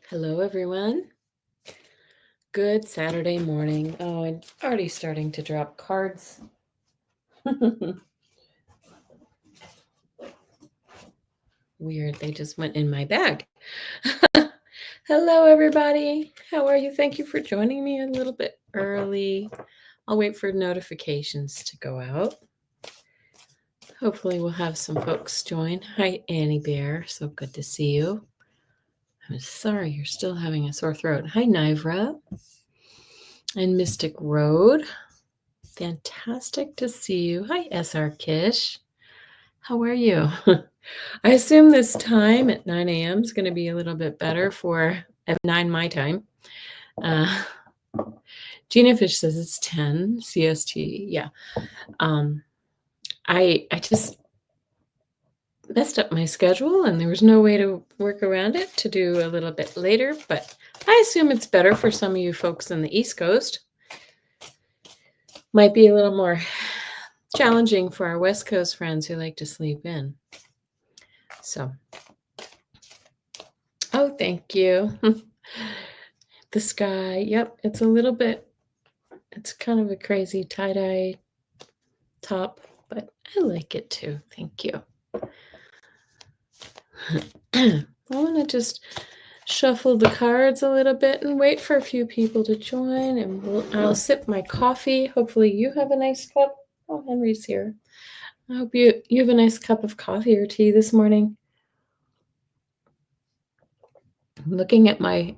Hello, everyone. Good Saturday morning. Oh, I'm already starting to drop cards. Weird, they just went in my bag. Hello, everybody. How are you? Thank you for joining me a little bit early. I'll wait for notifications to go out. Hopefully, we'll have some folks join. Hi, Annie Bear. So good to see you. I'm sorry you're still having a sore throat. Hi, Nivra and Mystic Road. Fantastic to see you. Hi, SR Kish. How are you? I assume this time at 9 a.m. is going to be a little bit better for at 9 my time. Gina Fish says it's 10 CST. Yeah. I just messed up my schedule and there was no way to work around it to do a little bit later, but I assume it's better for some of you folks in the East Coast. Might be a little more challenging for our West Coast friends who like to sleep in. So, oh, thank you. The sky, yep, it's a little bit, it's kind of a crazy tie-dye top, but I like it too. Thank you. I want to just shuffle the cards a little bit and wait for a few people to join, and I'll sip my coffee. Hopefully you have a nice cup. Oh, Henry's here. I hope you have a nice cup of coffee or tea this morning. I'm looking at my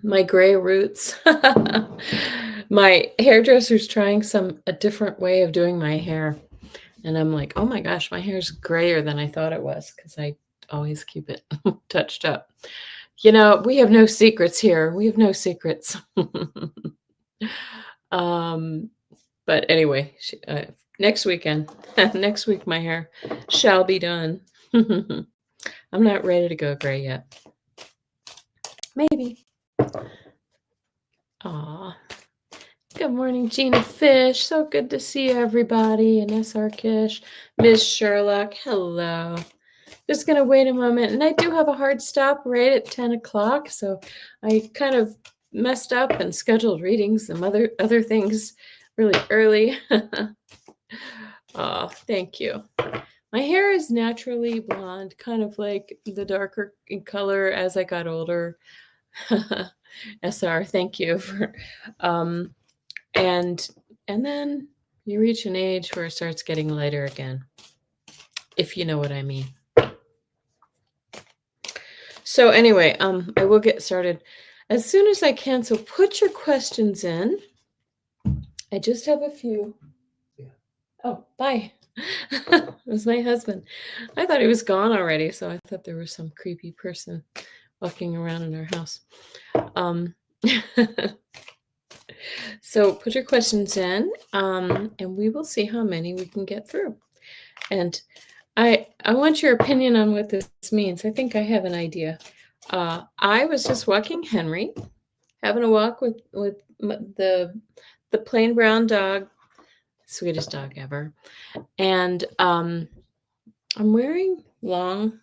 my gray roots. My hairdresser's trying a different way of doing my hair. And I'm like, oh my gosh, my hair's grayer than I thought it was because I always keep it touched up. You know, we have no secrets here. We have no secrets. But anyway, next weekend, next week, my hair shall be done. I'm not ready to go gray yet. Maybe. Aw. Good morning, Gina Fish. So good to see everybody. And SR Kish, Ms. Sherlock. Hello. Just going to wait a moment. And I do have a hard stop right at 10 o'clock. So I kind of messed up and scheduled readings and other things really early. Oh, thank you. My hair is naturally blonde, kind of like the darker in color as I got older. SR, thank you for and then you reach an age where it starts getting lighter again, if you know what I mean. So anyway, I will get started as soon as I can. So put your questions in. I just have a few. Yeah. Oh, bye. It was my husband. I thought he was gone already, so I thought there was some creepy person walking around in our house. So put your questions in, and we will see how many we can get through. And I want your opinion on what this means. I think I have an idea. I was just walking Henry, having a walk with the plain brown dog, sweetest dog ever, and I'm wearing long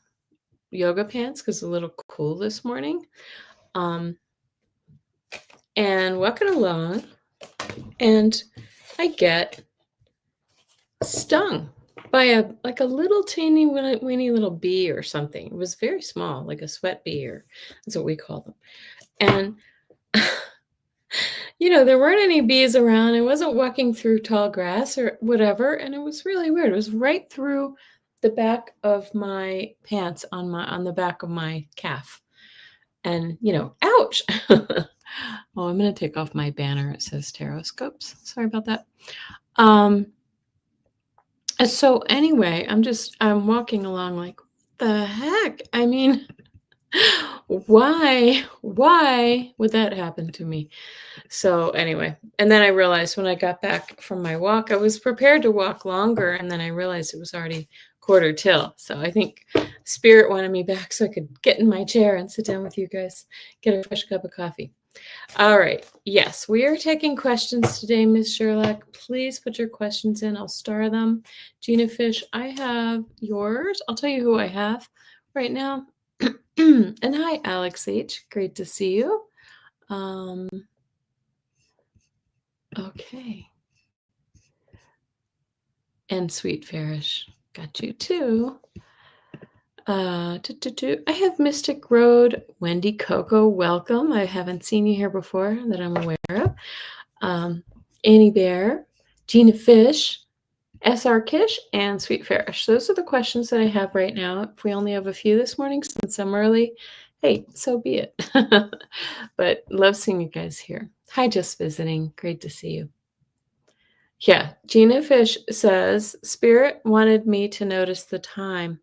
yoga pants because it's a little cool this morning, and walking along, and I get stung by a little teeny weeny little bee or something. It was very small, like a sweat bee, or that's what we call them. And there weren't any bees around. I wasn't walking through tall grass or whatever, and it was really weird. It was right through the back of my pants on the back of my calf. And ouch. Oh, I'm going to take off my banner. It says Taroscopes. Sorry about that. So anyway, I'm walking along like, what the heck? I mean, why would that happen to me? So anyway, and then I realized when I got back from my walk, I was prepared to walk longer, and then I realized it was already quarter till. So I think Spirit wanted me back so I could get in my chair and sit down with you guys, get a fresh cup of coffee. All right. Yes, we are taking questions today, Ms. Sherlock. Please put your questions in. I'll star them. Gina Fish, I have yours. I'll tell you who I have right now. And hi, Alex H. Great to see you. Um, okay. And Sweet Farish. Got you too. I have Mystic Road, Wendy Coco. Welcome. I haven't seen you here before that I'm aware of. Annie Bear, Gina Fish, SR Kish, and Sweet Farish. Those are the questions that I have right now. If we only have a few this morning since I'm early, hey, so be it. But love seeing you guys here. Hi, just visiting. Great to see you. Yeah, Gina Fish says, Spirit wanted me to notice the time.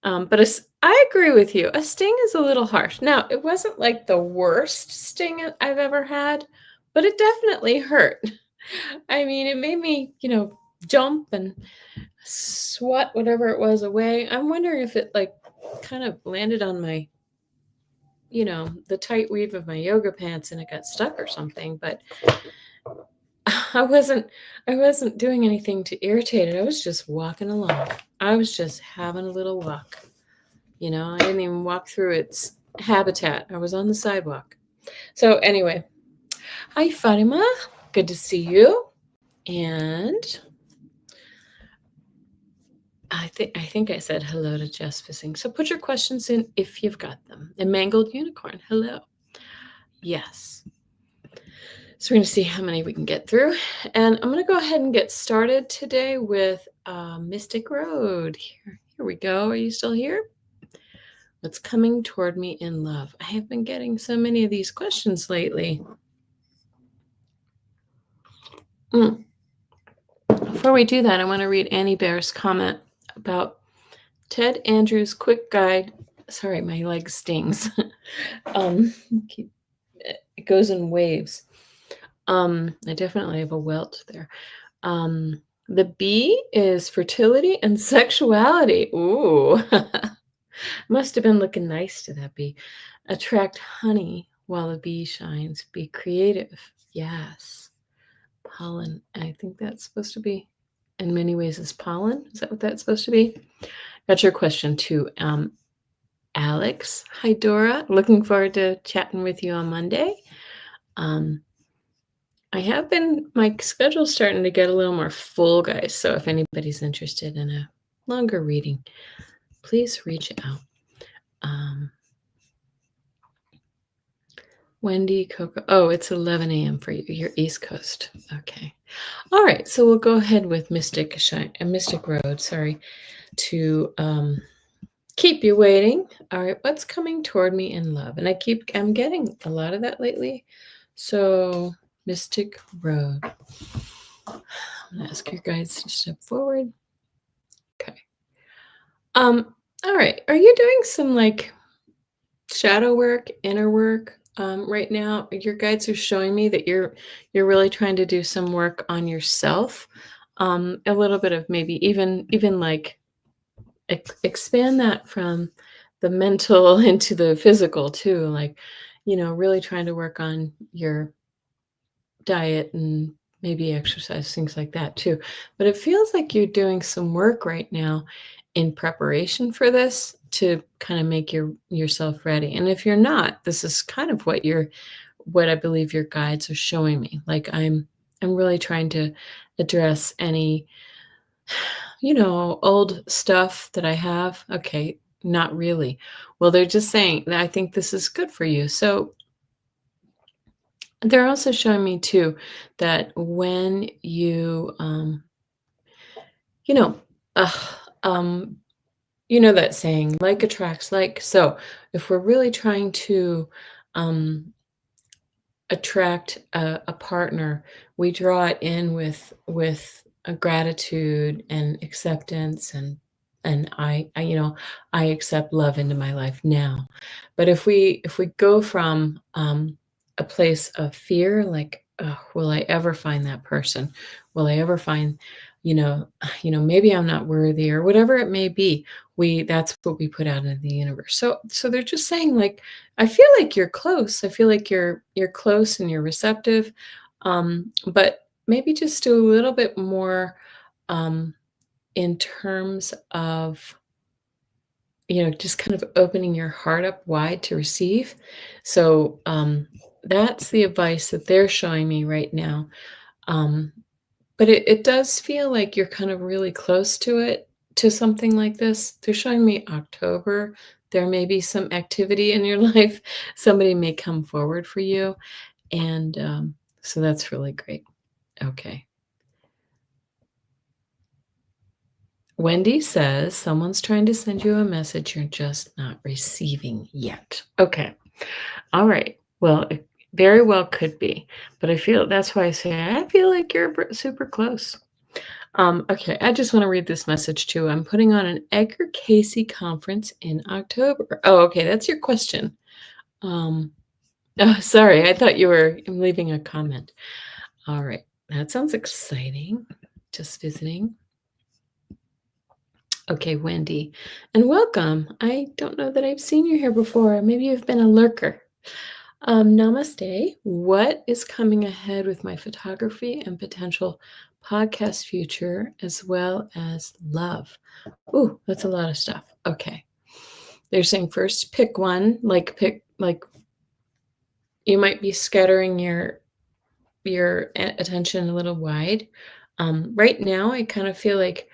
But I agree with you. A sting is a little harsh. Now, it wasn't like the worst sting I've ever had, but it definitely hurt. I mean, it made me, jump and sweat whatever it was away. I'm wondering if it like kind of landed on my, the tight weave of my yoga pants and it got stuck or something, but I wasn't doing anything to irritate it. I was just walking along. I was just having a little walk. I didn't even walk through its habitat. I was on the sidewalk. So anyway, hi Fatima. Good to see you. And I think I said hello to Jess Fissing. So put your questions in if you've got them. And Mangled Unicorn, hello. Yes. So we're going to see how many we can get through. And I'm going to go ahead and get started today with Mystic Road. Here we go. Are you still here? What's coming toward me in love? I have been getting so many of these questions lately. Before we do that, I want to read Annie Bear's comment about Ted Andrews' quick guide. Sorry, my leg stings. It goes in waves. I definitely have a welt there. The B is fertility and sexuality. Ooh. Must have been looking nice to that bee. Attract honey while the bee shines. Be creative. Yes. Pollen. I think that's supposed to be, in many ways, is pollen. Is that what that's supposed to be? That's your question too. Alex. Hi, Dora. Looking forward to chatting with you on Monday. I have been, my schedule's starting to get a little more full, guys. So if anybody's interested in a longer reading, please reach out. Wendy, Coco. Oh, it's 11 a.m. for you. You're East Coast. Okay. All right. So we'll go ahead with Mystic Road. Sorry to keep you waiting. All right. What's coming toward me in love? And I'm getting a lot of that lately. So Mystic Road. I'm gonna ask your guides to step forward. Okay. All right. Are you doing some like shadow work, inner work? Right now, your guides are showing me that you're really trying to do some work on yourself. A little bit of maybe even like expand that from the mental into the physical too. Like, really trying to work on your diet and maybe exercise, things like that too. But it feels like you're doing some work right now in preparation for this to kind of make yourself ready. And if you're not, this is kind of what I believe your guides are showing me. Like I'm really trying to address any old stuff that I have. Okay, not really. Well, they're just saying that I think this is good for you. So they're also showing me too that when you, you know, uh, um, that saying, like attracts like. So if we're really trying to attract a partner, we draw it in with a gratitude and acceptance and I accept love into my life now. But if we go from a place of fear, like, will I ever find that person? Will I ever find, maybe I'm not worthy or whatever it may be. That's what we put out into the universe. So they're just saying, like, I feel like you're close. I feel like you're close and you're receptive. But maybe just do a little bit more in terms of just kind of opening your heart up wide to receive. So, that's the advice that they're showing me right now. Um, but it does feel like you're kind of really close to it, to something like this. They're showing me October. There may be some activity in your life. Somebody may come forward for you, and, so that's really great. Okay. Wendy says, "Someone's trying to send you a message you're just not receiving yet." Okay. All right. Well, it very well could be, but I feel that's why I say I feel like you're super close. Okay, I just want to read this message too. I'm putting on an Edgar Casey conference in October. Oh, okay, that's your question. Um, oh, sorry, I thought you were leaving a comment. All right, that sounds exciting. Just visiting. Okay, Wendy, and welcome. I don't know that I've seen you here before. Maybe you've been a lurker. Namaste. What is coming ahead with my photography and potential podcast future, as well as love? Ooh, that's a lot of stuff. Okay. They're saying first pick one, like you might be scattering your attention a little wide. Right now, I kind of feel like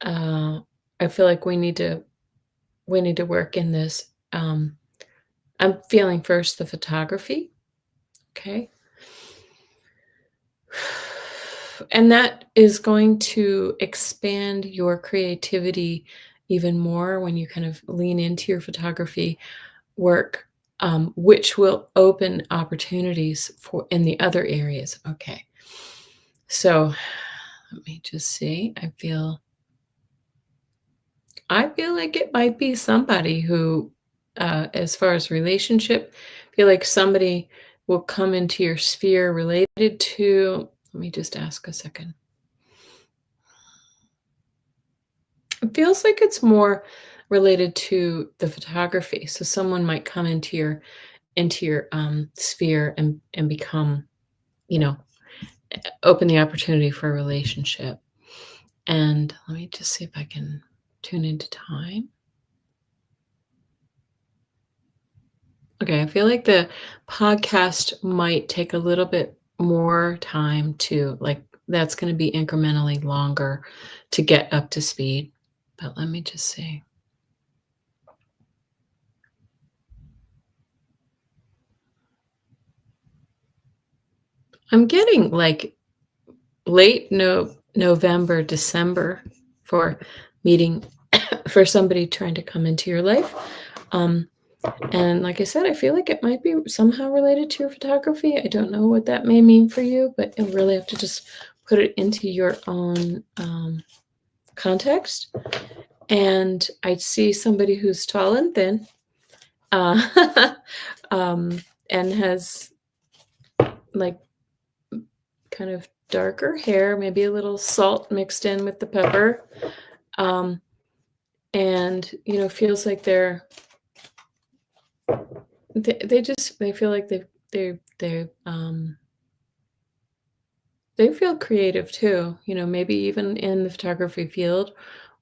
uh, I feel like we need to work in this. I'm feeling first the photography. Okay. And that is going to expand your creativity even more when you kind of lean into your photography work, which will open opportunities for in the other areas. Okay. So let me just see. I feel like it might be somebody who, as far as relationship, feel like somebody will come into your sphere related to. Let me just ask a second. It feels like it's more related to the photography. So someone might come into your sphere and become, you know, open the opportunity for a relationship. And let me just see if I can tune into time. Okay, I feel like the podcast might take a little bit more time to like that's going to be incrementally longer to get up to speed. But let me just see. I'm getting like late November, December for meeting for somebody trying to come into your life. Um, and like I said, I feel like it might be somehow related to your photography. I don't know what that may mean for you, but you'll really have to just put it into your own context. And I see somebody who's tall and thin, uh, and has like kind of darker hair, maybe a little salt mixed in with the pepper. Um, and feels like they feel like they feel creative too, maybe even in the photography field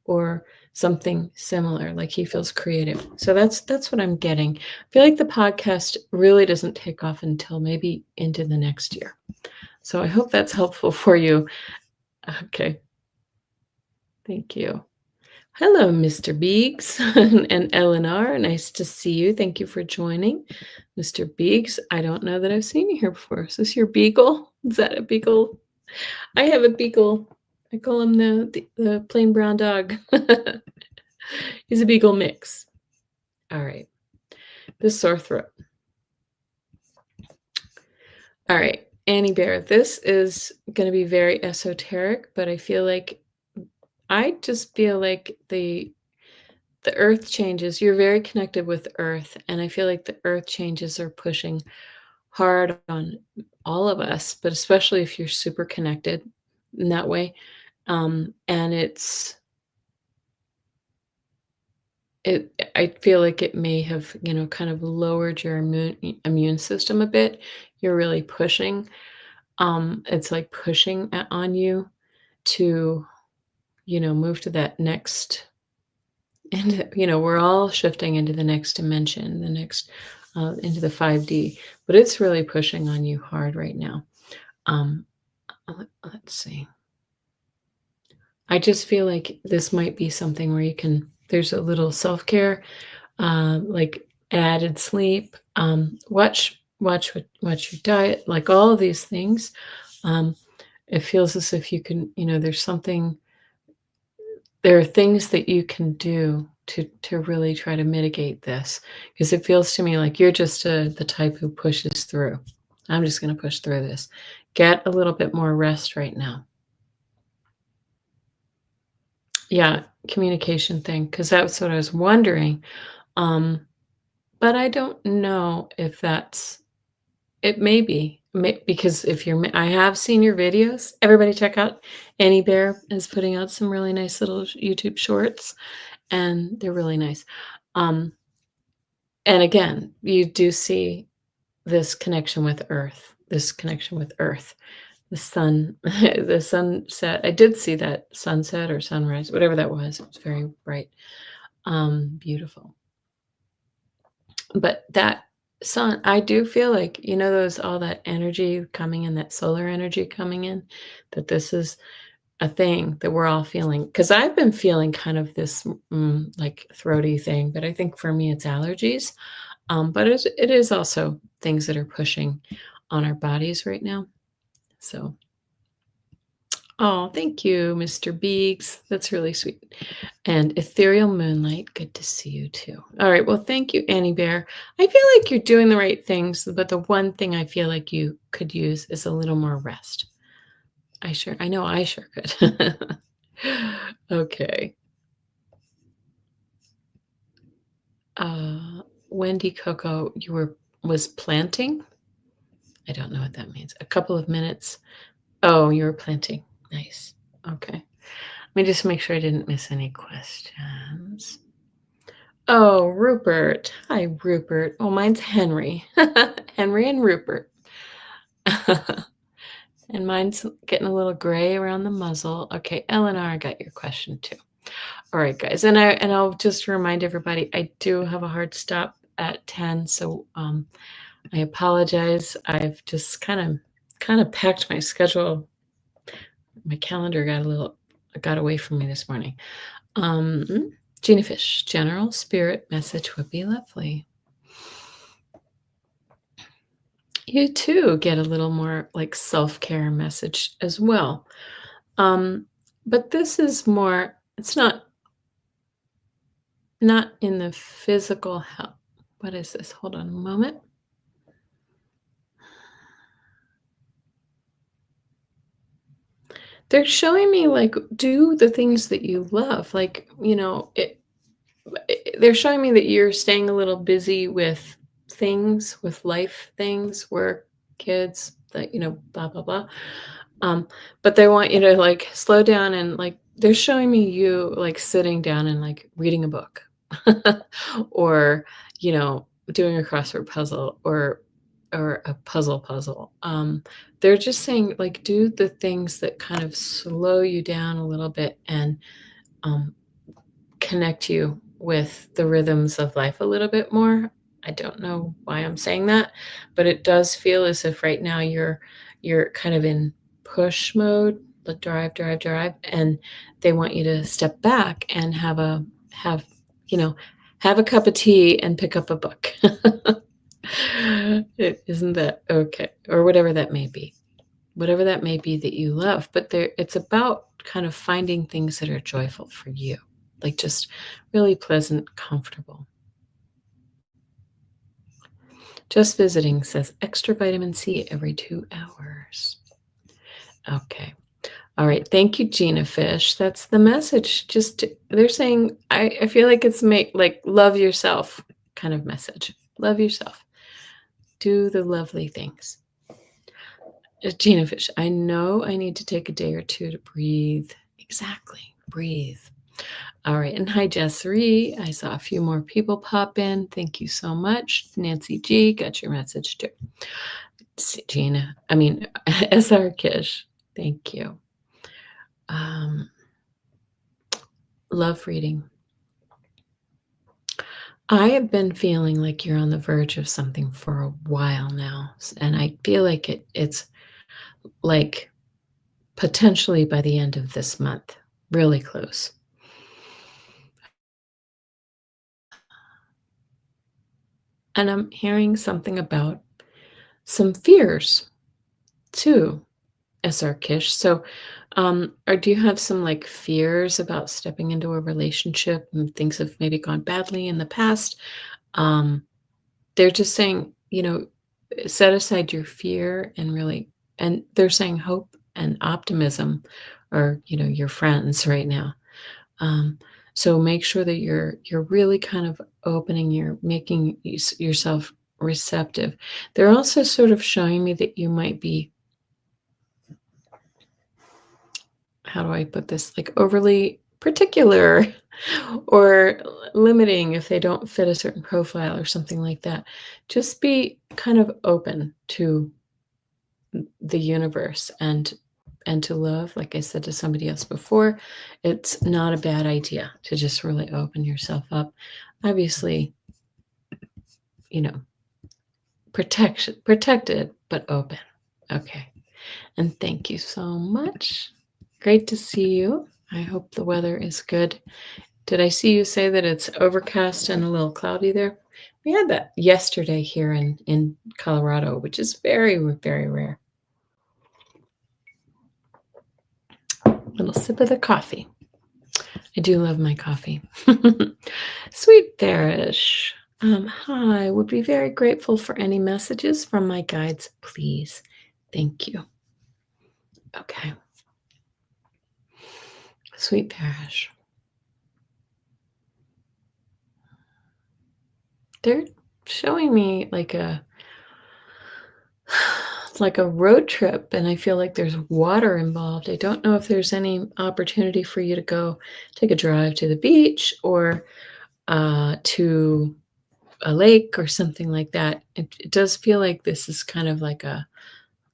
or something similar, like he feels creative. So that's what I'm getting. I feel like the podcast really doesn't take off until maybe into the next year. So I hope that's helpful for you. Okay. Thank you. Hello, Mr. Beeks and Eleanor. Nice to see you. Thank you for joining. Mr. Beeks, I don't know that I've seen you here before. Is this your beagle? Is that a beagle? I have a beagle. I call him the plain brown dog. He's a beagle mix. All right. The sore throat. All right. Annie Bear, this is going to be very esoteric, but I just feel like the earth changes. You're very connected with earth, and I feel like the earth changes are pushing hard on all of us, but especially if you're super connected in that way. And I feel like it may have, kind of lowered your immune system a bit. You're really pushing. It's like pushing on you to, move to that next into, we're all shifting into the next dimension, the next, into the 5D, but it's really pushing on you hard right now. Um, let's see. I just feel like this might be something where there's a little self-care, like added sleep, watch your diet, like all of these things. Um, it feels as if you can, there are things that you can do to really try to mitigate this, because it feels to me like you're just the type who pushes through. I'm just going to push through this. Get a little bit more rest right now. Yeah, communication thing, because that's what I was wondering. But I don't know if it may be, because I have seen your videos. Everybody check out Annie Bear is putting out some really nice little YouTube shorts, and they're really nice. Um, and again, you do see this connection with Earth, the sun, the sunset. I did see that sunset or sunrise, whatever that was. It was very bright, beautiful. But that sun, I do feel like, those all that energy coming in, that solar energy coming in, that this is a thing that we're all feeling. Because I've been feeling kind of this like throaty thing, but I think for me it's allergies. But it is also things that are pushing on our bodies right now. So, oh, thank you, Mr. Beeks. That's really sweet. And Ethereal Moonlight, good to see you too. All right, well, thank you, Annie Bear. I feel like you're doing the right things, but the one thing I feel like you could use is a little more rest. I know I sure could. Okay. Wendy Coco, was planting? I don't know what that means. A couple of minutes. Oh, you were planting. Nice. Okay. Let me just make sure I didn't miss any questions. Oh, Rupert. Hi, Rupert. Oh, mine's Henry. Henry and Rupert. And mine's getting a little gray around the muzzle. Okay, Eleanor, I got your question too. All right, guys. And I'll just remind everybody, I do have a hard stop at 10, so I apologize. I've just kind of packed my schedule. My calendar got away from me this morning. Gina Fish, general spirit message would be lovely. You too get a little more like self-care message as well. But this is more, it's not in the physical health. What is this? Hold on a moment. They're showing me like do the things that you love. Like, they're showing me that you're staying a little busy with things, with life things, work, kids, that, blah, blah, blah. But they want you to like slow down, and like they're showing me you like sitting down and like reading a book or, doing a crossword puzzle or a puzzle. They're just saying like do the things that kind of slow you down a little bit and connect you with the rhythms of life a little bit more. I don't know why I'm saying that, but it does feel as if right now you're kind of in push mode, like drive, and they want you to step back and have a cup of tea and pick up a book. Isn't that okay? Or whatever that may be. Whatever that may be that you love, but it's about kind of finding things that are joyful for you, like just really pleasant, comfortable. Just visiting says extra vitamin C every 2 hours. Okay. All right. Thank you, Gina Fish. That's the message. They're saying, I feel like it's like love yourself kind of message. Love yourself. Do the lovely things. Gina Fish, I know I need to take a day or two to breathe. Exactly. Breathe. All right. And hi, Jessary. I saw a few more people pop in. Thank you so much. Nancy G, got your message too. Gina, SR Kish. Thank you. Love reading. I have been feeling like you're on the verge of something for a while now, and I feel like it's like potentially by the end of this month, really close. And I'm hearing something about some fears too, Esarkish. So, or do you have some like fears about stepping into a relationship and things have maybe gone badly in the past? Um, they're just saying, set aside your fear and really, and they're saying hope and optimism are, your friends right now. Um, so make sure that you're really kind of opening your making yourself receptive. They're also sort of showing me that you might be, how do I put this, like overly particular or limiting if they don't fit a certain profile or something like that. Just be kind of open to the universe and to love, like I said to somebody else before, it's not a bad idea to just really open yourself up. Obviously, you know, protected, but open. Okay. And thank you so much. Great to see you. I hope the weather is good. Did I see you say that it's overcast and a little cloudy there? We had that yesterday here in Colorado, which is very, very rare. Little sip of the coffee. I do love my coffee. Sweet Bearish. Hi, would be very grateful for any messages from my guides, please. Thank you. Okay. Sweet Bearish. They're showing me like a road trip, and I feel like there's water involved. I don't know if there's any opportunity for you to go take a drive to the beach or to a lake or something like that. It does feel like this is kind of like a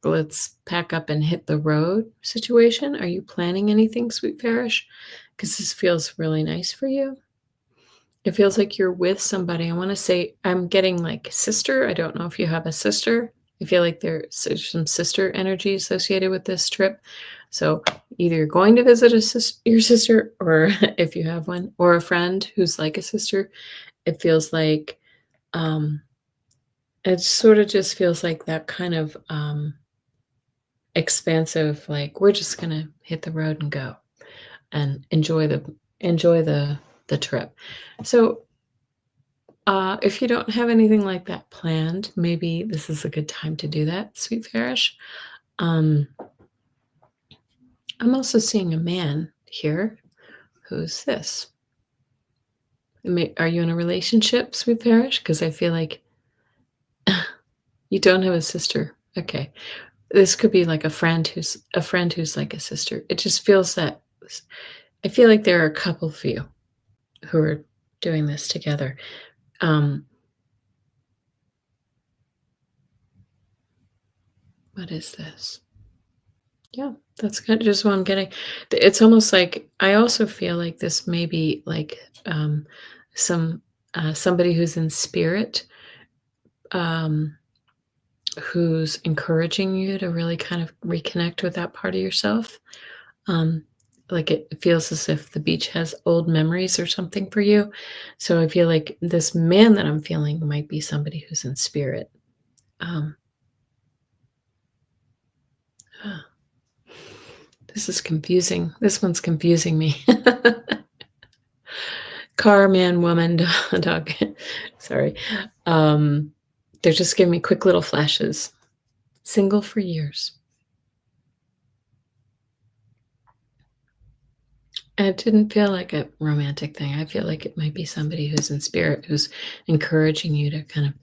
let's pack up and hit the road situation. Are you planning anything, Sweet Farish? Because this feels really nice for you. It feels like you're with somebody. I want to say I'm getting like sister. I don't know if you have a sister. I feel like there's some sister energy associated with this trip. So either you're going to visit your sister, or if you have one, or a friend who's like a sister. It feels like um, it sort of just feels like that kind of expansive, like we're just gonna hit the road and go and enjoy the trip. So if you don't have anything like that planned, maybe this is a good time to do that, Sweet Farish. Um, I'm also seeing a man here. Who's this? Are you in a relationship, Sweet Farish? Because I feel like you don't have a sister. Okay. This could be like a friend who's like a sister. It just feels that I feel like there are a couple of you who are doing this together. Um, what is this? Yeah, that's kind of just what I'm getting. It's almost like I also feel like this may be like some somebody who's in spirit, um, who's encouraging you to really kind of reconnect with that part of yourself. Um, like it feels as if the beach has old memories or something for you. So I feel like this man that I'm feeling might be somebody who's in spirit. Um, this is confusing. This one's confusing me. Car, man, woman, dog. Sorry. Um, they're just giving me quick little flashes. Single for years. And it didn't feel like a romantic thing. I feel like it might be somebody who's in spirit, who's encouraging you to kind of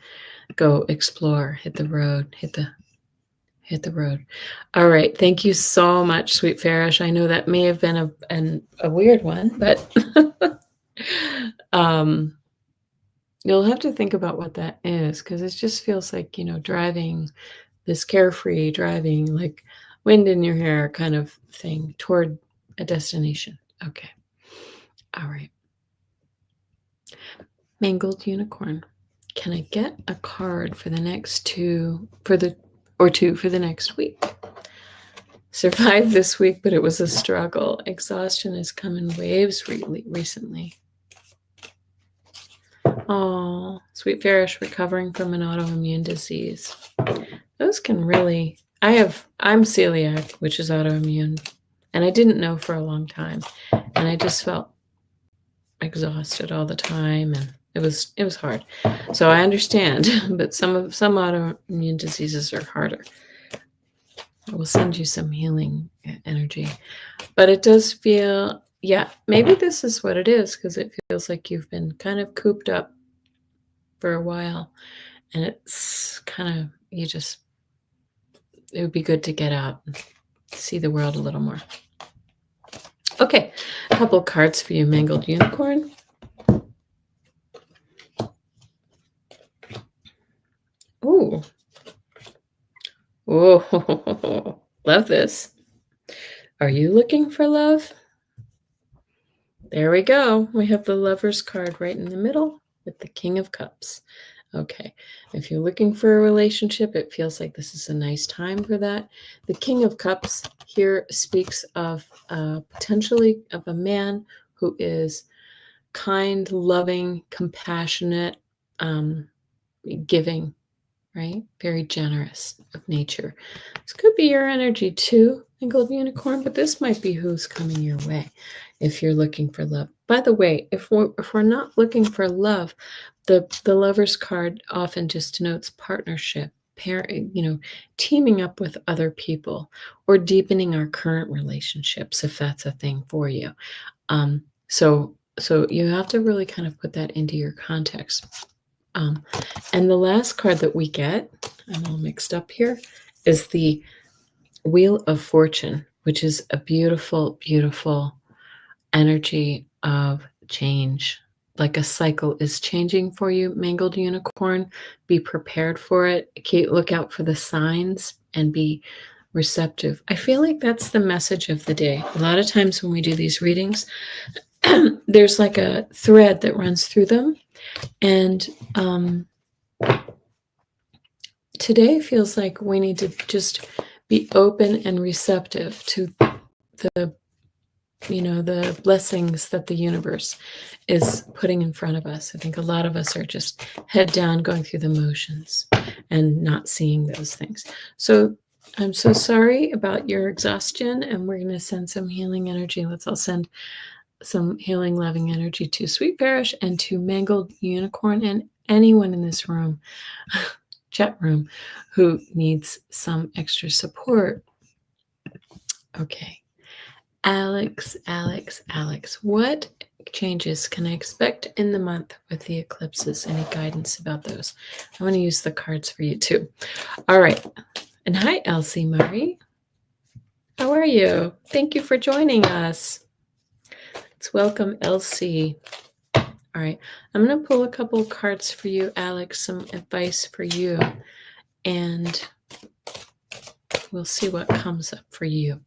go explore, hit the road, hit the road. All right. Thank you so much, Sweet Farish. I know that may have been a weird one, but um, you'll have to think about what that is because it just feels like, driving this carefree driving, like wind in your hair kind of thing toward a destination. Okay. All right. Mangled Unicorn. Can I get a card for the next two for the next week? Survived this week, but it was a struggle. Exhaustion has come in waves recently. Oh, Sweet Farish recovering from an autoimmune disease. Those can really. I'm celiac, which is autoimmune, and I didn't know for a long time, and I just felt exhausted all the time, and it was hard. So I understand, but some autoimmune diseases are harder. I will send you some healing energy, but it does feel, yeah, maybe this is what it is, because it feels like you've been kind of cooped up for a while, and it's kind of it would be good to get out and see the world a little more. Okay, a couple cards for you, Mangled Unicorn. Ooh. Oh, love this. Are you looking for love? There we go. We have the Lover's card right in the middle with the King of Cups. Okay, if you're looking for a relationship, it feels like this is a nice time for that. The King of Cups here speaks of potentially of a man who is kind, loving, compassionate, giving, right? Very generous of nature. This could be your energy too, Mangled Unicorn, but this might be who's coming your way if you're looking for love. By the way, if we're not looking for love, the Lover's card often just denotes partnership, teaming up with other people or deepening our current relationships if that's a thing for you. So you have to really kind of put that into your context. And the last card that we get, I'm all mixed up here, is the Wheel of Fortune, which is a beautiful, beautiful energy of change. Like a cycle is changing for you, Mangled Unicorn. Be prepared for it. Look out for the signs and be receptive. I feel like that's the message of the day. A lot of times when we do these readings, there's like a thread that runs through them. And today feels like we need to just be open and receptive to the blessings that the universe is putting in front of us. I think a lot of us are just head down going through the motions and not seeing those things. So I'm so sorry about your exhaustion, and we're going to send some healing energy. Let's all send some healing, loving energy to Sweet Parish and to Mangled Unicorn and anyone in this room, chat room, who needs some extra support. Okay. Alex, what changes can I expect in the month with the eclipses? Any guidance about those? I want to use the cards for you too. All right. And hi, Elsie Murray. How are you? Thank you for joining us. Let's welcome Elsie. All right. I'm going to pull a couple of cards for you, Alex, some advice for you, and we'll see what comes up for you.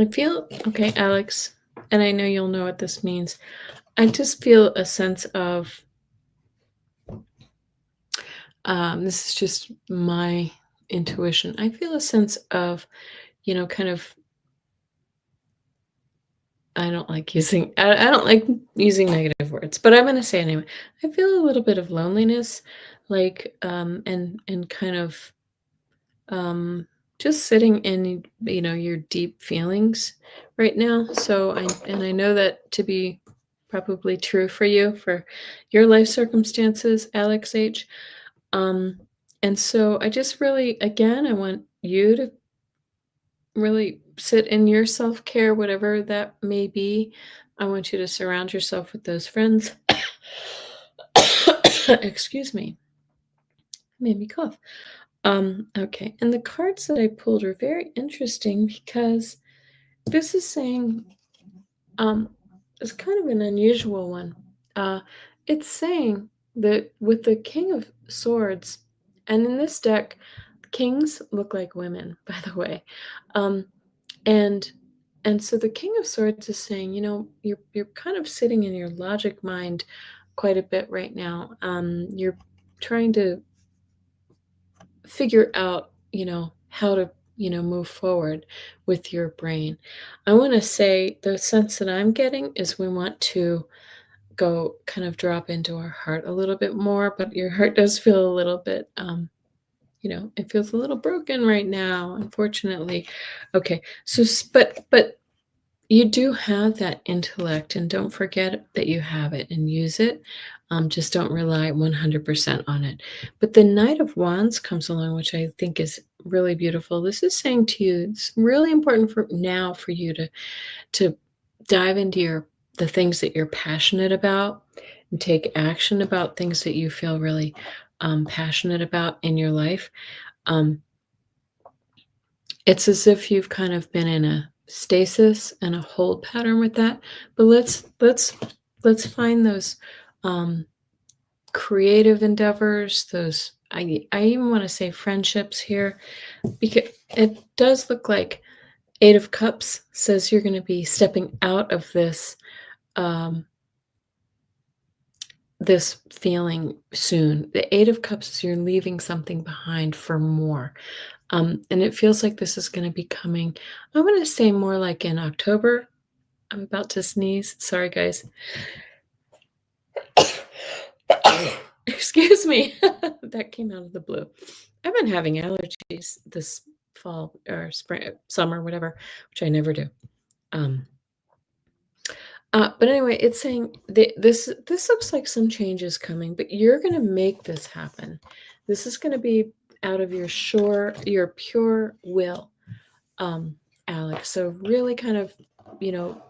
I feel, okay, Alex, and I know you'll know what this means. I just feel a sense of, this is just my intuition. I feel a sense of, kind of, I don't like using negative words, but I'm going to say it anyway. I feel a little bit of loneliness, like, and kind of, just sitting in, your deep feelings right now. So I know that to be probably true for you, for your life circumstances, Alex H. And so I just really, again, I want you to really sit in your self-care, whatever that may be. I want you to surround yourself with those friends. Excuse me. Made me cough. Okay. And the cards that I pulled are very interesting because this is saying, it's kind of an unusual one. It's saying that with the King of Swords, and in this deck, kings look like women, by the way. And And so the King of Swords is saying, you're kind of sitting in your logic mind quite a bit right now. You're trying to figure out, how to, move forward with your brain. I want to say the sense that I'm getting is we want to go kind of drop into our heart a little bit more, but your heart does feel a little bit, it feels a little broken right now, unfortunately. Okay, so but you do have that intellect, and don't forget that you have it and use it. Just don't rely 100% on it. But the Knight of Wands comes along, which I think is really beautiful. This is saying to you, it's really important for now for you to dive into the things that you're passionate about and take action about things that you feel really passionate about in your life. Um, it's as if you've kind of been in a stasis and a hold pattern with that. But let's find those um, creative endeavors. Those I even want to say friendships here, because it does look like Eight of Cups says you're going to be stepping out of um, this feeling soon. The Eight of Cups is you're leaving something behind for more. And it feels like this is going to be coming, I want to say more like in October. I'm about to sneeze. Sorry, guys. Excuse me. That came out of the blue. I've been having allergies this fall or spring, summer, whatever, which I never do. But anyway, it's saying this looks like some changes coming, but you're going to make this happen. This is going to be out of your pure will, Alex. So really kind of, you know,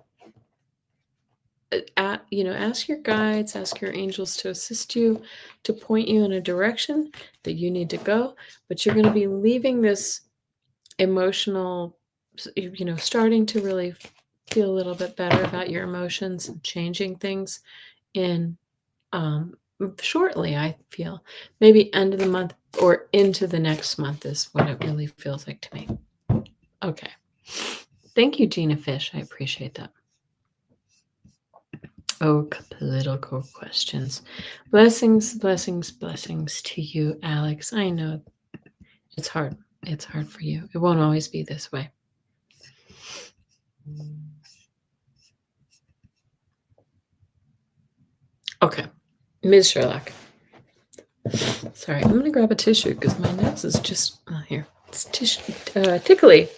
ask your guides, ask your angels to assist you, to point you in a direction that you need to go. But you're going to be leaving this emotional, starting to really feel a little bit better about your emotions and changing things in shortly. I feel maybe end of the month or into the next month is what it really feels like to me. Okay. Thank you, Gina Fish. I appreciate that. Oh, political questions. Blessings, blessings, blessings to you, Alex. I know it's hard. It's hard for you. It won't always be this way. Okay. Ms. Sherlock. Sorry, I'm going to grab a tissue because my nose is just here. It's tickly.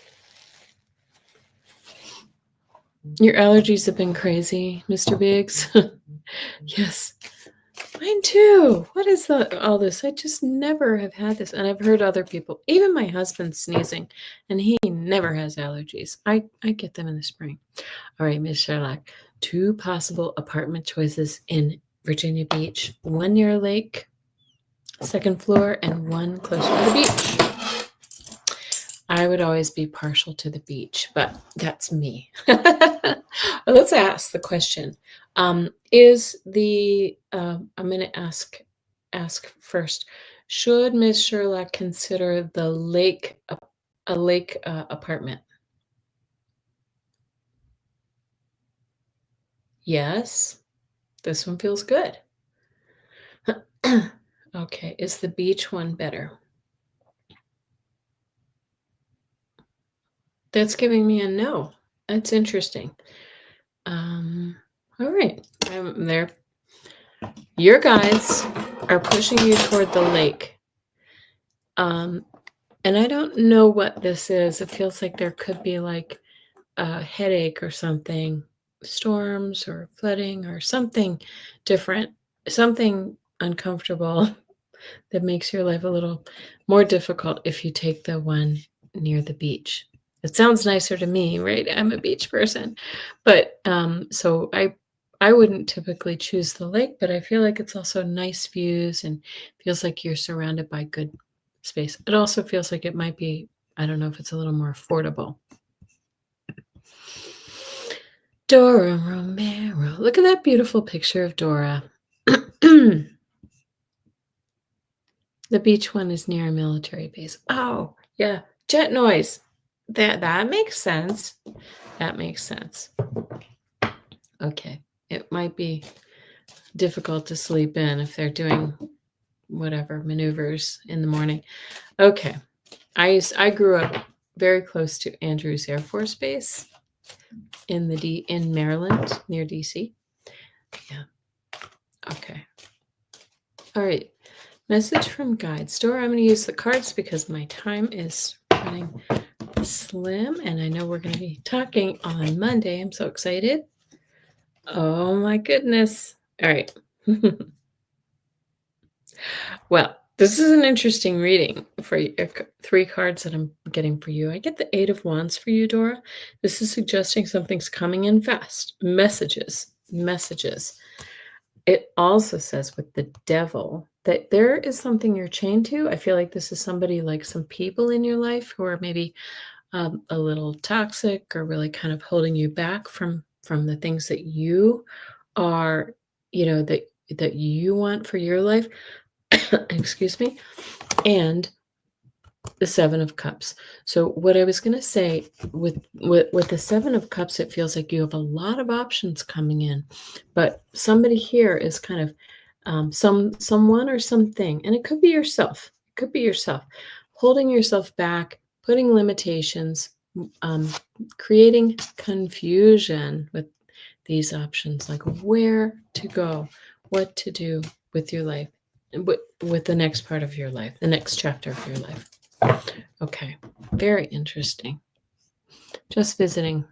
Your allergies have been crazy, Mr. Biggs. Yes, mine too. What is all this? I just never have had this. And I've heard other people, even my husband sneezing, and he never has allergies. I get them in the spring. All right, Ms. Sherlock. 2 possible apartment choices in Virginia Beach. 1 near a lake, 2nd floor, and 1 closer to the beach. I would always be partial to the beach, but that's me. Let's ask the question. I'm going to ask first, should Ms. Sherlock consider the lake a lake apartment? Yes. This one feels good. Okay. Is the beach one better? That's giving me a no. That's interesting. All right. I'm there. Your guides are pushing you toward the lake. And I don't know what this is. It feels like there could be like a headache or something, storms or flooding or something different, something uncomfortable that makes your life a little more difficult if you take the one near the beach. It sounds nicer to me, right? I'm a beach person. But so I wouldn't typically choose the lake, but I feel like it's also nice views and feels like you're surrounded by good space. It also feels like it might be, I don't know if it's a little more affordable. Dora Romero. Look at that beautiful picture of Dora. The beach one is near a military base. Oh, yeah. Jet noise. that makes sense. That makes sense. Okay. It might be difficult to sleep in if they're doing whatever maneuvers in the morning. Okay. I grew up very close to Andrews Air Force Base in Maryland near DC. Yeah. Okay. All right. Message from guide store. I'm going to use the cards because my time is running slim and I know we're going to be talking on Monday. I'm so excited. Oh my goodness. All right. Well, this is an interesting reading for three cards that I'm getting for you. I get the Eight of Wands for you, Dora. This is suggesting something's coming in fast. Messages. It also says with the Devil that there is something you're chained to. I feel like this is somebody, like some people in your life who are maybe a little toxic or really kind of holding you back from the things that you are, that you want for your life. Excuse me. And the Seven of Cups. So what I was going to say with the Seven of Cups, it feels like you have a lot of options coming in, but somebody here is kind of someone or something, and it could be yourself. It could be yourself holding yourself back, putting limitations, creating confusion with these options, like where to go, what to do with your life, with the next part of your life, the next chapter of your life. Okay, very interesting. Just visiting.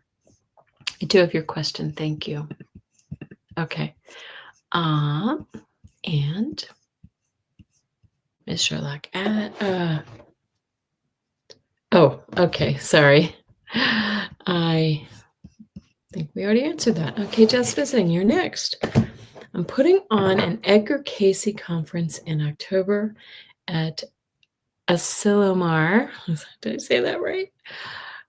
I do have your question. Thank you. Okay. And Miss Sherlock. Oh, okay. Sorry. I think we already answered that. Okay, just visiting. You're next. I'm putting on an Edgar Cayce conference in October at Asilomar. Did I say that right?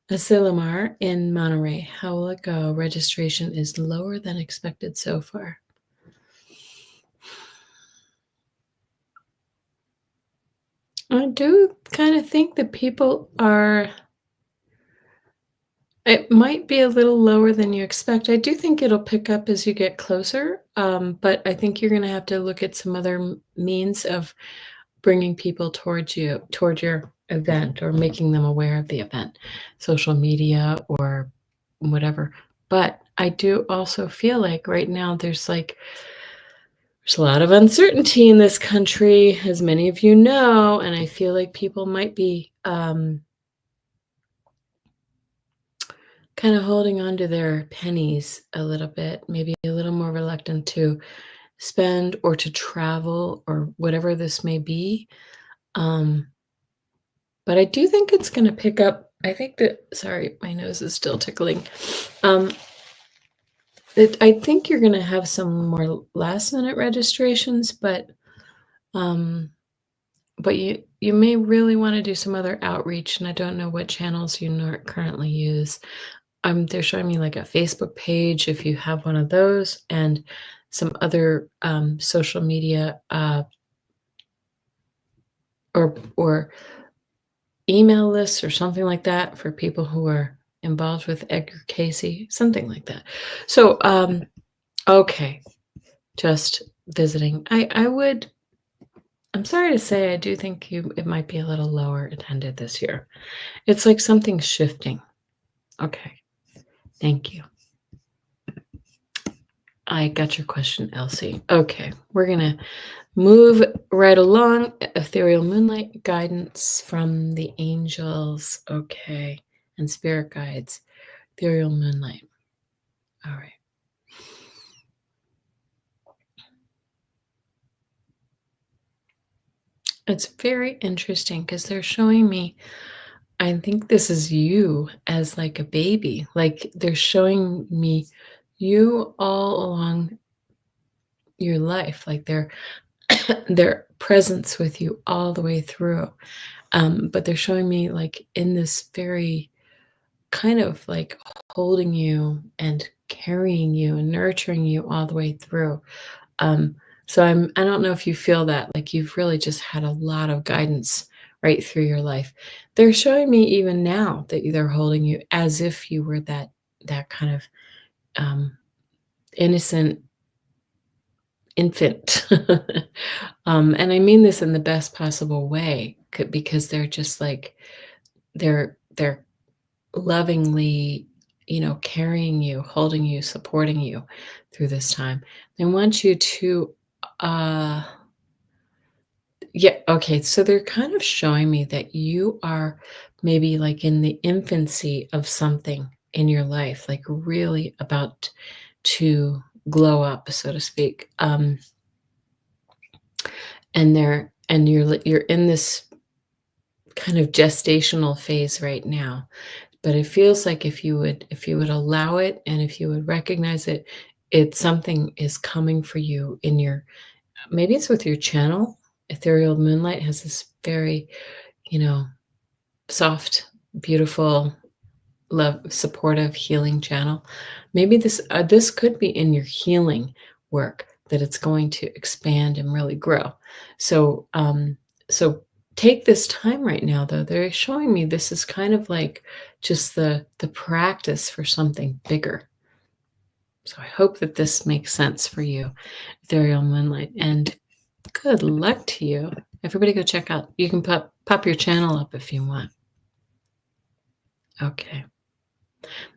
Asilomar in Monterey. How will it go? Registration is lower than expected so far. I do kind of think that people are, it might be a little lower than you expect. I do think it'll pick up as you get closer, but I think you're going to have to look at some other means of bringing people towards you, toward your event, or making them aware of the event, social media or whatever. But I do also feel like right now there's a lot of uncertainty in this country, as many of you know, and I feel like people might be kind of holding on to their pennies a little bit, maybe a little more reluctant to spend or to travel or whatever this may be. But I do think it's going to pick up. I think that, sorry, my nose is still tickling. I think you're going to have some more last minute registrations, but you may really want to do some other outreach, and I don't know what channels you currently use. They're showing me like a Facebook page if you have one of those, and some other social media or email lists or something like that for people who are involved with Edgar Cayce, something like that. So, okay, just visiting. I'm sorry to say, I do think it might be a little lower attended this year. It's like something's shifting. Okay, thank you. I got your question, Elsie. Okay, we're going to move right along. Ethereal Moonlight guidance from the angels. Okay, and spirit guides. Ethereal Moonlight. All right. It's very interesting because they're showing me, I think this is you as like a baby. Like they're showing me you all along your life, like their presence with you all the way through. But they're showing me like in this very kind of like holding you and carrying you and nurturing you all the way through. So I don't know if you feel that, like you've really just had a lot of guidance right through your life. They're showing me even now that they're holding you as if you were that kind of, um, innocent infant. And I mean this in the best possible way, because they're just like they're lovingly, carrying you, holding you, supporting you through this time. They want you to, uh, yeah, okay. So they're kind of showing me that you are maybe like in the infancy of something in your life, like really about to glow up, so to speak. And you're in this kind of gestational phase right now. But it feels like if you would allow it, and if you would recognize it, something is coming for you in your, maybe it's with your channel. Ethereal Moonlight has this very, you know, soft, beautiful, love, supportive, healing channel. Maybe this could be in your healing work, that it's going to expand and really grow. So take this time right now, though. They're showing me this is kind of like just the practice for something bigger. So I hope that this makes sense for you, Ethereal Moonlight, and good luck to you. Everybody go check out. You can pop your channel up if you want. Okay.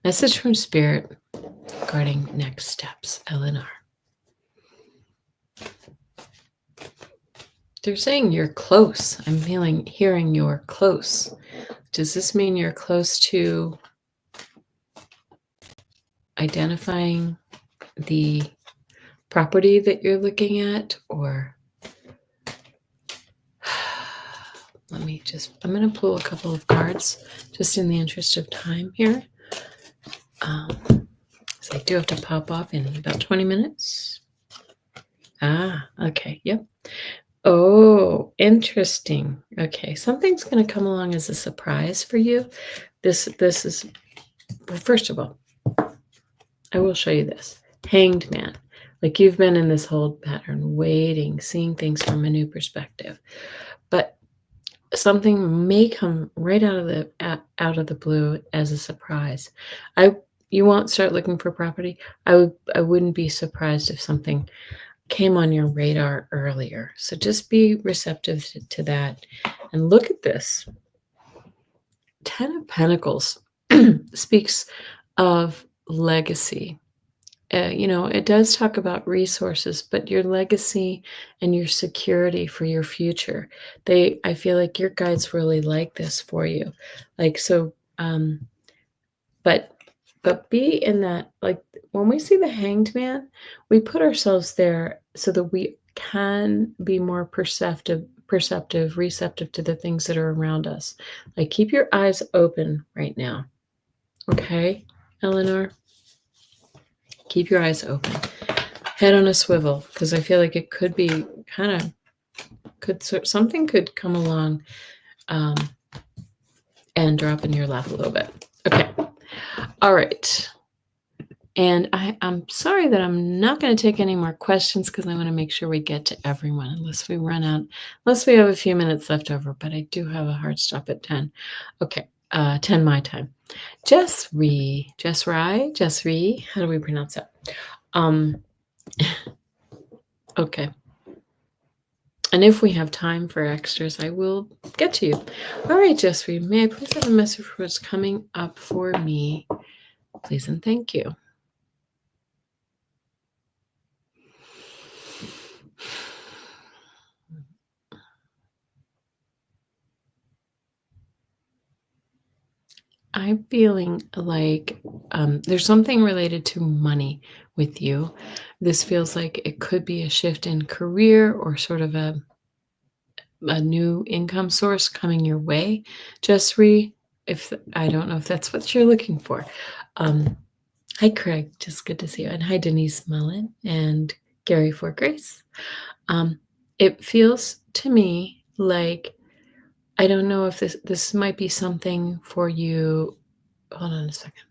Message from Spirit regarding next steps, Eleanor. They're saying you're close. I'm hearing you're close. Does this mean you're close to identifying the property that you're looking at? Or I'm going to pull a couple of cards just in the interest of time here. So I do have to pop off in about 20 minutes. Okay. Yep. Oh, interesting. Okay. Something's going to come along as a surprise for you. This is, well, first of all, I will show you this. Hanged Man. Like, you've been in this whole pattern, waiting, seeing things from a new perspective. But something may come right out of the blue as a surprise. You won't start looking for property. I wouldn't be surprised if something came on your radar earlier. So just be receptive to that. And look at this. Ten of Pentacles speaks of legacy. It does talk about resources, but your legacy and your security for your future. I feel like your guides really like this for you. Like, so, but be in that, like, when we see the Hanged Man, we put ourselves there so that we can be more receptive to the things that are around us. Like, keep your eyes open right now. Okay, Eleanor? Keep your eyes open. Head on a swivel, because I feel like it could be something could come along, and drop in your lap a little bit. Okay. All right. And I'm sorry that I'm not going to take any more questions, because I want to make sure we get to everyone, unless we have a few minutes left over. But I do have a hard stop at 10. Okay. 10 my time. Jessry, how do we pronounce that? Okay. And if we have time for extras, I will get to you. All right, Jessry, may I please have a message for what's coming up for me? Please and thank you. I'm feeling like there's something related to money with you. This feels like it could be a shift in career, or sort of a new income source coming your way. Jessry, if I don't know if that's what you're looking for. Hi, Craig. Just good to see you. And hi, Denise Mullen and Gary Fort Grace. It feels to me like, I don't know if this might be something for you. Hold on a second.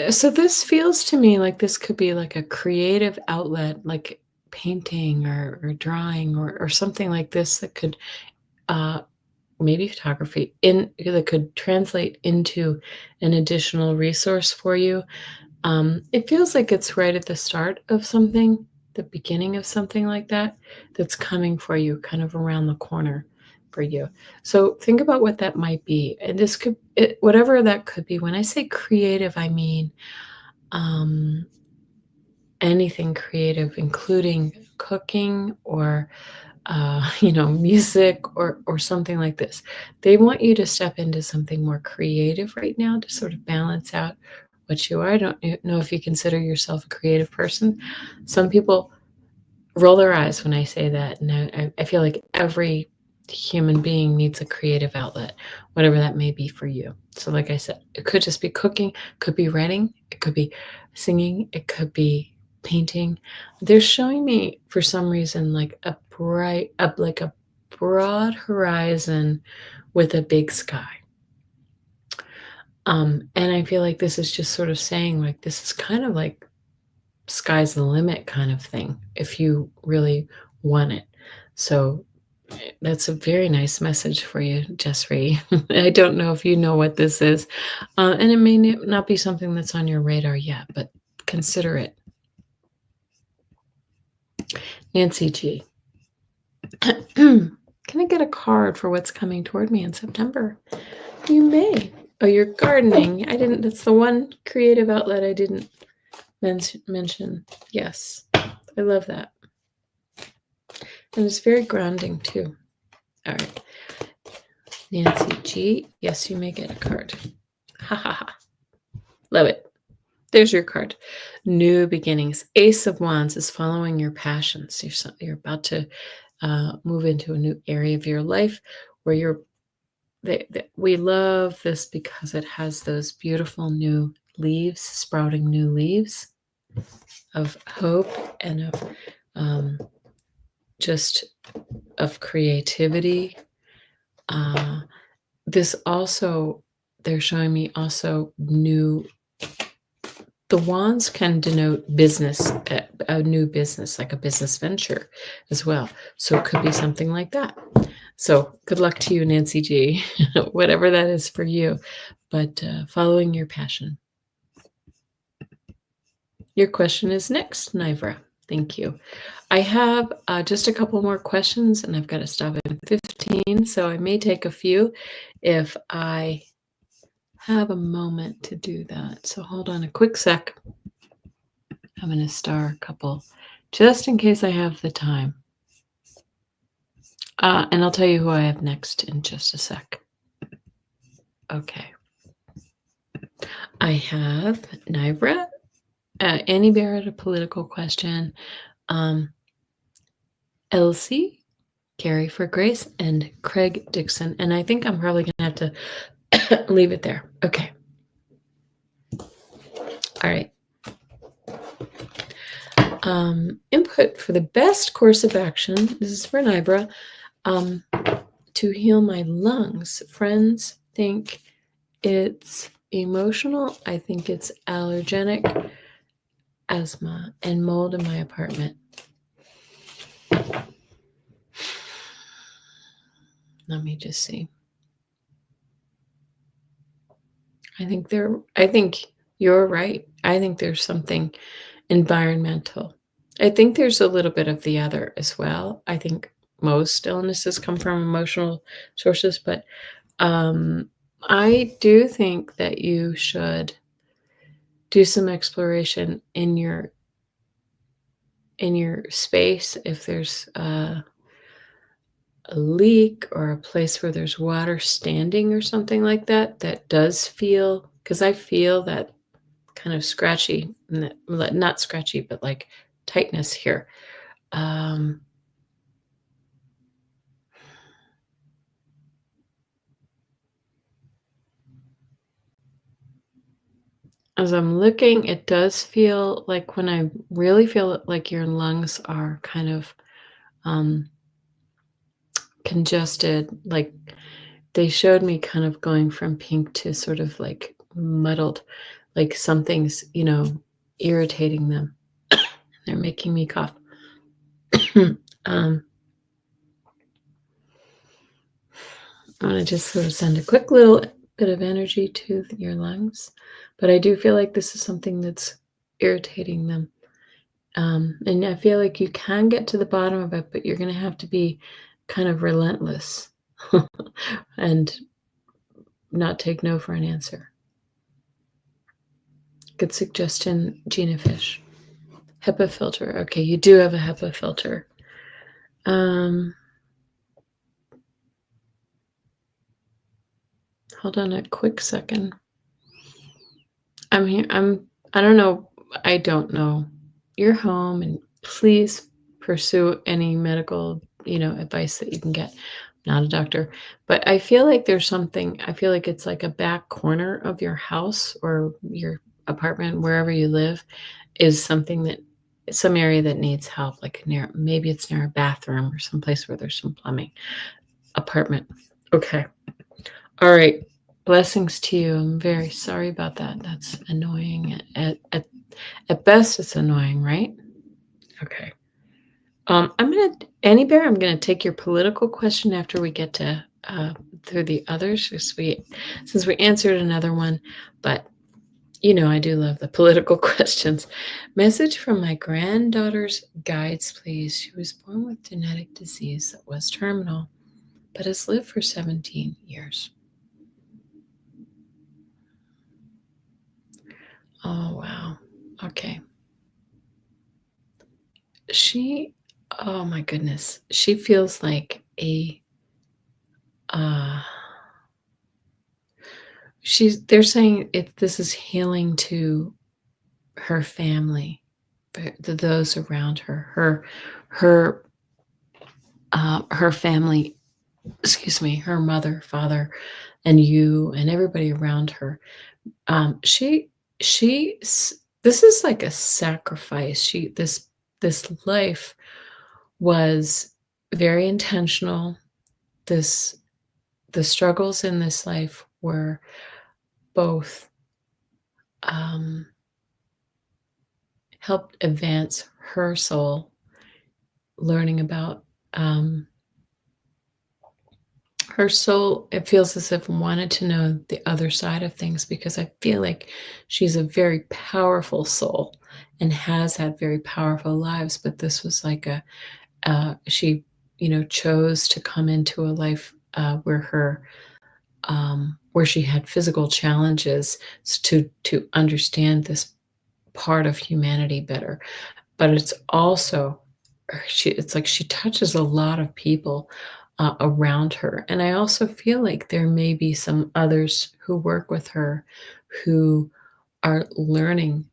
So this feels to me like this could be like a creative outlet, like painting or drawing or something like this that could uh, maybe photography in that could translate into an additional resource for you. It feels like it's right at the start of something, the beginning of something like that, that's coming for you, kind of around the corner for you. So think about what that might be, and whatever that could be. When I say creative, I mean um, anything creative, including cooking or music or something like this. They want you to step into something more creative right now to sort of balance out what you are. I don't know if you consider yourself a creative person. Some people roll their eyes when I say that, and I feel like every human being needs a creative outlet, whatever that may be for you. So, like I said, it could just be cooking, could be writing, it could be singing, it could be painting. They're showing me for some reason like like a broad horizon with a big sky. And I feel like this is just sort of saying like this is kind of like sky's the limit kind of thing if you really want it. So that's a very nice message for you, Jessree. I don't know if you know what this is, and it may not be something that's on your radar yet, but consider it. Nancy G. Can I get a card for what's coming toward me in September? You may. Oh, you're gardening. I didn't. That's the one creative outlet I didn't mention. Yes, I love that. And it's very grounding too. All right. Nancy G. Yes, you may get a card. Ha ha ha. Love it. There's your card. New beginnings. Ace of Wands is following your passions. You're about to move into a new area of your life where we love this because it has those beautiful new leaves, sprouting new leaves of hope and of just of creativity. This also, they're showing me also new. The wands can denote business, a new business, like a business venture as well. So it could be something like that. So good luck to you, Nancy G, whatever that is for you, but following your passion. Your question is next, Nivra. Thank you. I have just a couple more questions, and I've got to stop at 15, so I may take a few if I have a moment to do that. So hold on a quick sec. I'm going to star a couple just in case I have the time. And I'll tell you who I have next in just a sec. Okay. I have Nivra, Annie Barrett, a political question, Elsie, Carrie for Grace, and Craig Dixon. And I think I'm probably going to have to leave it there. Okay. All right. Input for the best course of action. This is for Nivra. To heal my lungs. Friends think it's emotional. I think it's allergenic, asthma, and mold in my apartment. Let me just see. I think you're right. I think there's something environmental. I think there's a little bit of the other as well. I think most illnesses come from emotional sources, but I do think that you should do some exploration in your space if there's a leak or a place where there's water standing or something like that that does feel, because I feel that kind of scratchy, not scratchy, but like tightness here. As I'm looking, it does feel like when I really feel it, like your lungs are kind of congested, like they showed me kind of going from pink to sort of like muddled, like something's, irritating them. They're making me cough. um, I want to just sort of send a quick little bit of energy to your lungs, but I do feel like this is something that's irritating them. And I feel like you can get to the bottom of it, but you're going to have to be kind of relentless and not take no for an answer. Good suggestion, Gina Fish. HEPA filter. Okay, you do have a HEPA filter. Hold on a quick second. I'm here. I don't know. I don't know. You're home, and please pursue any medical, advice that you can get. I'm not a doctor, but I feel like there's something. I feel like it's like a back corner of your house or your apartment, wherever you live, is some area that needs help. Like maybe it's near a bathroom or someplace where there's some plumbing. Apartment. Okay. All right. Blessings to you. I'm very sorry about that. That's annoying. At best, it's annoying, right? Okay. Annie Bear, I'm gonna take your political question after we get to through the others, since we answered another one, but I do love the political questions. Message from my granddaughter's guides, please. She was born with genetic disease that was terminal, but has lived for 17 years. Oh, wow. Okay. Oh my goodness. She feels like uh, they're saying this is healing to her family, to those around her, her family, excuse me, her mother, father, and you and everybody around her. She this is like a sacrifice. This life was very intentional. The struggles in this life were both helped advance her soul, learning about her soul. It feels as if wanted to know the other side of things, because I feel like she's a very powerful soul and has had very powerful lives, but this was like she chose to come into a life where she had physical challenges to understand this part of humanity better. But it's also it's like she touches a lot of people around her. And I also feel like there may be some others who work with her who are learning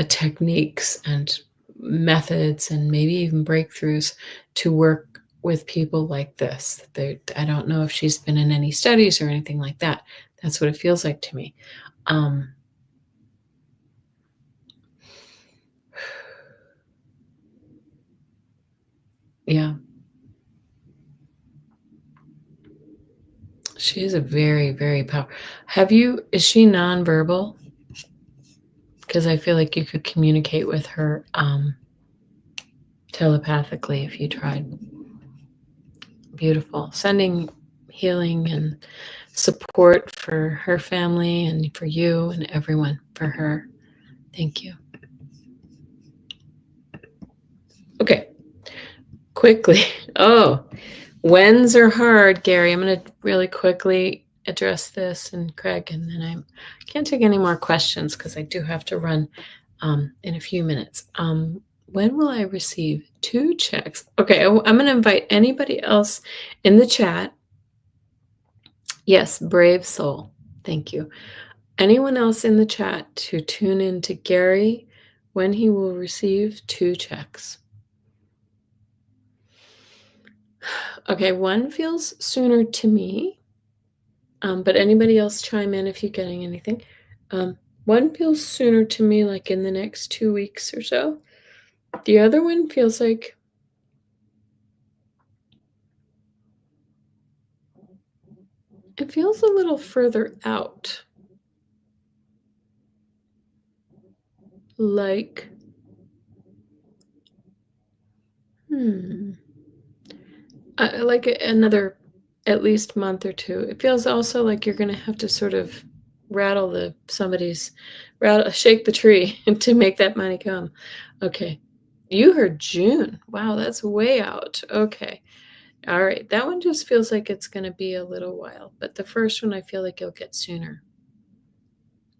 techniques and methods and maybe even breakthroughs to work with people like this. I don't know if she's been in any studies or anything like that. That's what it feels like to me. Yeah. She is a very, very powerful. Is she nonverbal? Because I feel like you could communicate with her telepathically if you tried. Beautiful. Sending healing and support for her family and for you and everyone for her. Thank you. Okay. Quickly. Oh, whens are hard, Gary. I'm going to really quickly address this, and Craig, and then I can't take any more questions because I do have to run in a few minutes. When will I receive 2 checks? Okay, I'm going to invite anybody else in the chat. Yes, brave soul. Thank you. Anyone else in the chat to tune in to Gary when he will receive 2 checks? Okay, one feels sooner to me, but anybody else chime in if you're getting anything. One feels sooner to me, like in the next 2 weeks or so. The other one feels like it feels a little further out. like, hmm, another at least month or 2. It feels also like you're gonna have to sort of shake the tree to make that money come. Okay. You heard June. Wow, that's way out. Okay. Alright, that one just feels like it's gonna be a little while, but the first one I feel like you'll get sooner.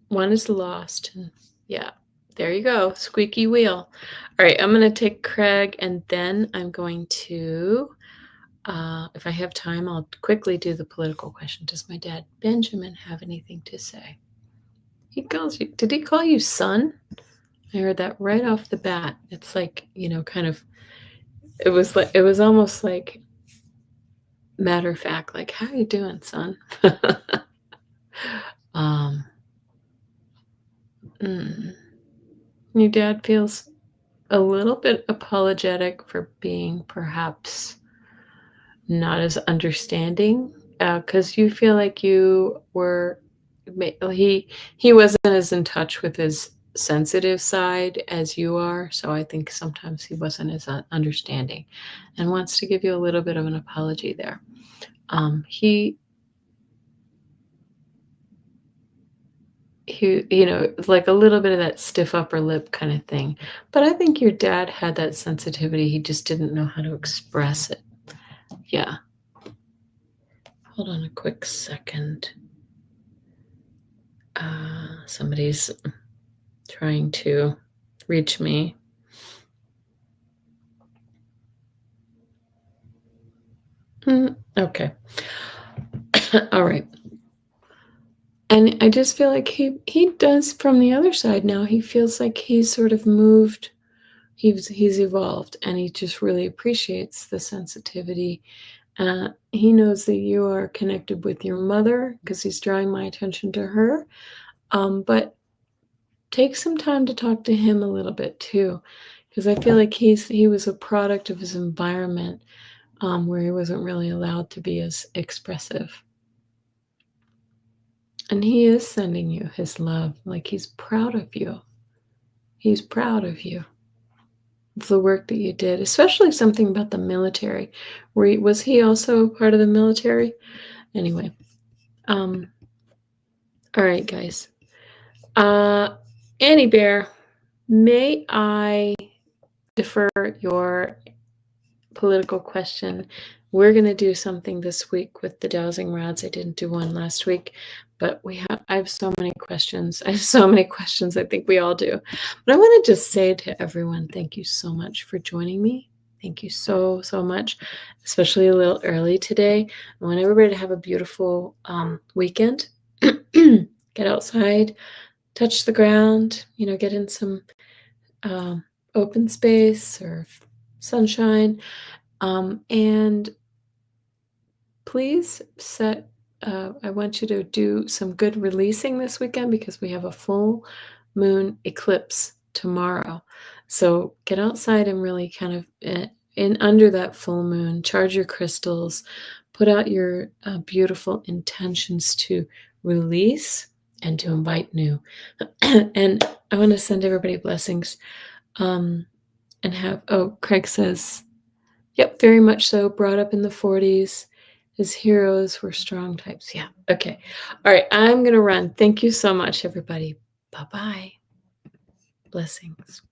One is lost, and yeah, there you go, squeaky wheel. Alright, I'm gonna take Craig, and then I'm going to, if I have time, I'll quickly do the political question. Does my dad, Benjamin, have anything to say? He calls you did he call you son? I heard that right off the bat. It's like, kind of it was almost like matter of fact, like, "How you doing, son?" Um, mm, your dad feels a little bit apologetic for being perhaps not as understanding, because you feel like you were he wasn't as in touch with his sensitive side as you are, so I think sometimes he wasn't as, understanding and wants to give you a little bit of an apology there. He like a little bit of that stiff upper lip kinda thing, but I think your dad had that sensitivity, he just didn't know how to express it. Yeah. Hold on a quick second. Somebody's trying to reach me. Okay. All right. And I just feel like he does from the other side now. He feels like he's sort of moved. He's evolved, and he just really appreciates the sensitivity. He knows that you are connected with your mother because he's drawing my attention to her. But take some time to talk to him a little bit too, because I feel like he was a product of his environment, where he wasn't really allowed to be as expressive. And he is sending you his love, like he's proud of you. He's proud of you, of the work that you did, especially something about the military. Was he also part of the military? Anyway, um, all right, guys. Uh, Annie Bear, may I defer your political question? We're going to do something this week with the dowsing rods. I didn't do one last week, but I have so many questions. I have so many questions. I think we all do. But I want to just say to everyone, thank you so much for joining me. Thank you so, so much, especially a little early today. I want everybody to have a beautiful weekend. Get outside, touch the ground, get in some open space or sunshine. And please I want you to do some good releasing this weekend because we have a full moon eclipse tomorrow. So get outside and really kind of in under that full moon, charge your crystals, put out your beautiful intentions to release and to invite new. And I want to send everybody blessings. Craig says, yep, very much so. Brought up in the 40s. His heroes were strong types. Yeah. Okay. All right. I'm going to run. Thank you so much, everybody. Bye-bye. Blessings.